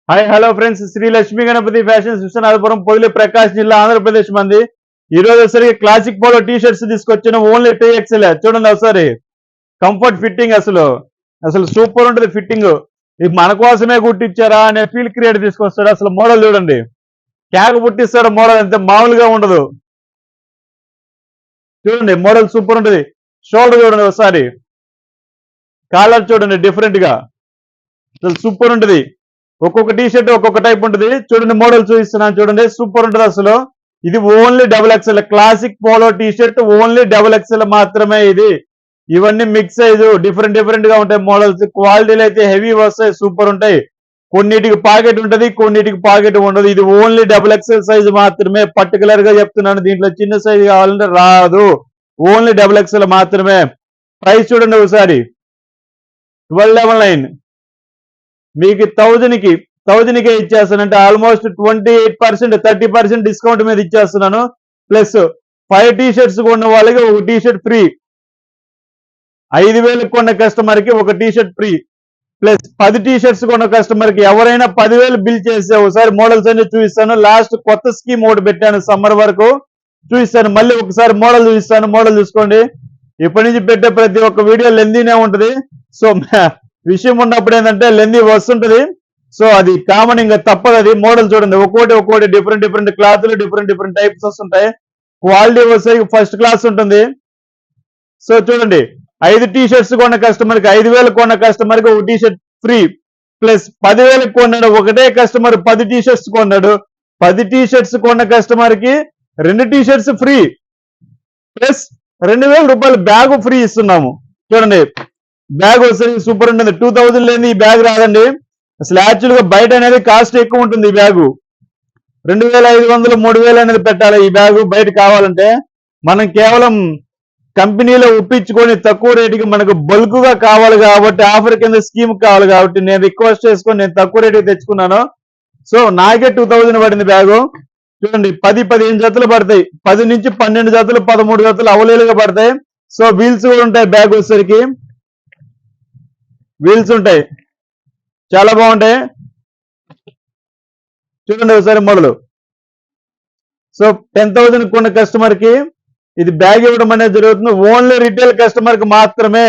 Hi hello friends, Shri Lakshmi Ganapathi fashions Vishwanathapuram, Podili, Prakasam జిల్లా, ఆంధ్రప్రదేశ్ మంది. ఈ రోజు ఒకసారి క్లాసిక్ పోలో టీ షర్ట్స్ తీసుకొచ్చిన ఓన్లీ 2XL. చూడండి ఒకసారి కంఫర్ట్ ఫిట్టింగ్, అసలు అసలు సూపర్ ఉంటుంది ఫిట్టింగ్. ఇది మన కోసమే కుట్టించారా అనే ఫీల్ క్రియేట్ తీసుకొస్తాడు. అసలు మోడల్ చూడండి, క్యాక్ పుట్టిస్తాడు. మోడల్ అంతే మామూలుగా ఉండదు. చూడండి మోడల్ సూపర్ ఉంటుంది. షోల్డర్ చూడండి ఒకసారి, కాలర్ చూడండి డిఫరెంట్ గా, అసలు సూపర్ ఉంటుంది. ఒక్కొక్క టీ షర్ట్ ఒక్కొక్క టైప్ ఉంటుంది. చూడండి మోడల్ చూపిస్తున్నాను, చూడండి సూపర్ ఉంటుంది అసలు. ఇది only XXL classic polo T shirt, only XXL మాత్రమే ఇది. ఇవన్నీ మిక్స్ సైజు డిఫరెంట్ గా ఉంటాయి మోడల్స్. క్వాలిటీలు అయితే హెవీ వస్తాయి, సూపర్ ఉంటాయి. కొన్నిటికి పాకెట్ ఉంటుంది, కొన్నిటికి పాకెట్ ఉండదు. ఇది ఓన్లీ XXL సైజు మాత్రమే. పర్టికులర్ గా చెప్తున్నాను, దీంట్లో చిన్న సైజు కావాలంటే రాదు. ఓన్లీ XXL మాత్రమే. ప్రైస్ చూడండి ఒకసారి, 1299. మీకు 1000కి ఇచ్చేస్తానంటే ఆల్మోస్ట్ 28% 30% డిస్కౌంట్ మీద ఇచ్చేస్తున్నాను. ప్లస్ 5 టీ షర్ట్స్ కొన్న వాళ్ళకి ఒక టీ షర్ట్ ఫ్రీ. 5000 కొన్న కస్టమర్ కి ఒక T shirt free. Plus 10 T shirts కొన్న కస్టమర్ కి ఎవరైనా 10,000 బిల్ చేస్తే ఒకసారి మోడల్స్ అన్ని చూపిస్తాను. లాస్ట్ కొత్త స్కీమ్ ఒకటి పెట్టాను, సమ్మర్ వరకు చూపిస్తాను. మళ్ళీ ఒకసారి మోడల్ చూపిస్తాను, మోడల్ చూసుకోండి. ఇప్పటి నుంచి పెట్టే ప్రతి ఒక్క వీడియో లెందీనే ఉంటుంది. సో విషయం ఉన్నప్పుడు ఏంటంటే లెందీ వస్తుంటది. సో అది కామన్, ఇంకా తప్పదు. అది మోడల్ చూడండి, ఒక్కోటి డిఫరెంట్ క్లాత్లు డిఫరెంట్ టైప్స్ వస్తుంటాయి. క్వాలిటీ వచ్చేసరికి ఫస్ట్ క్లాస్ ఉంటుంది. సో చూడండి, 5 టీ షర్ట్స్ కొన్న కస్టమర్ కి 5000 కొన్న కస్టమర్ కి ఒక టీ షర్ట్ ఫ్రీ. ప్లస్ 10,000 కొన్నాడు ఒకటే కస్టమర్ 10 టీ షర్ట్స్ కొన్నాడు. 10 టీ షర్ట్స్ కొన్న కస్టమర్ కి 2 టీ షర్ట్స్ ఫ్రీ. ప్లస్ 2000 రూపాయలు బ్యాగ్ ఫ్రీ ఇస్తున్నాము. చూడండి బ్యాగ్ వస్తుంది, సూపర్ ఉంటుంది. 2000 లేని ఈ బ్యాగ్ రాదండి. అసలు యాక్చువల్ గా బయట అనేది కాస్ట్ ఎక్కువ ఉంటుంది. ఈ బ్యాగు 2500 3000 అనేది పెట్టాలి. ఈ బ్యాగు బయట కావాలంటే మనం కేవలం కంపెనీలో ఒప్పించుకొని తక్కువ రేటుకి మనకు బల్క్ గా కావాలి కాబట్టి, ఆఫర్ కింద స్కీమ్ కావాలి కాబట్టి నేను రిక్వెస్ట్ చేసుకొని నేను తక్కువ రేటుకి తెచ్చుకున్నాను. సో నాకే 2000 పడింది బ్యాగు. చూడండి 10-15 జతలు పడతాయి. 10 నుంచి 12 జతలు 13 జతలు అవైలబుల్గా పడతాయి. సో వీల్స్ కూడా ఉంటాయి. బ్యాగ్ వచ్చేసరికి వీల్స్ ఉంటాయి, చాలా బాగుంటాయి. చూడండి ఒకసారి మోడల్. సో 10,000 కొన్న కస్టమర్ కి ఇది బ్యాగ్ ఇవ్వడం అనేది జరుగుతుంది. ఓన్లీ రిటైల్ కస్టమర్ కి మాత్రమే.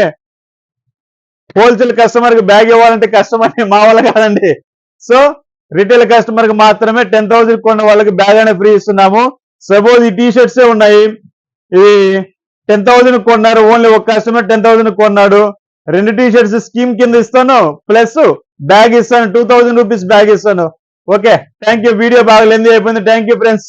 హోల్సేల్ కస్టమర్ కి బ్యాగ్ ఇవ్వాలంటే కస్టమర్ మా వల్ల కాదండి. సో రిటైల్ కస్టమర్ కి మాత్రమే 10,000 కొన్న వాళ్ళకి బ్యాగ్ అనేది ఫ్రీ ఇస్తున్నాము. సపోజ్ ఈ టీ షర్ట్సే ఉన్నాయి, ఇది 10,000 కొన్నారు. ఓన్లీ ఒక కస్టమర్ 10,000 కొన్నాడు, 2 టీ షర్ట్స్ స్కీమ్ కింద ఇస్తాను, ప్లస్ బ్యాగ్ ఇస్తాను. 2000 రూపీస్ బ్యాగ్ ఇస్తాను. Okay, thank you. వీడియో బాగా లెంతీ అయిపోయింది. Thank you friends.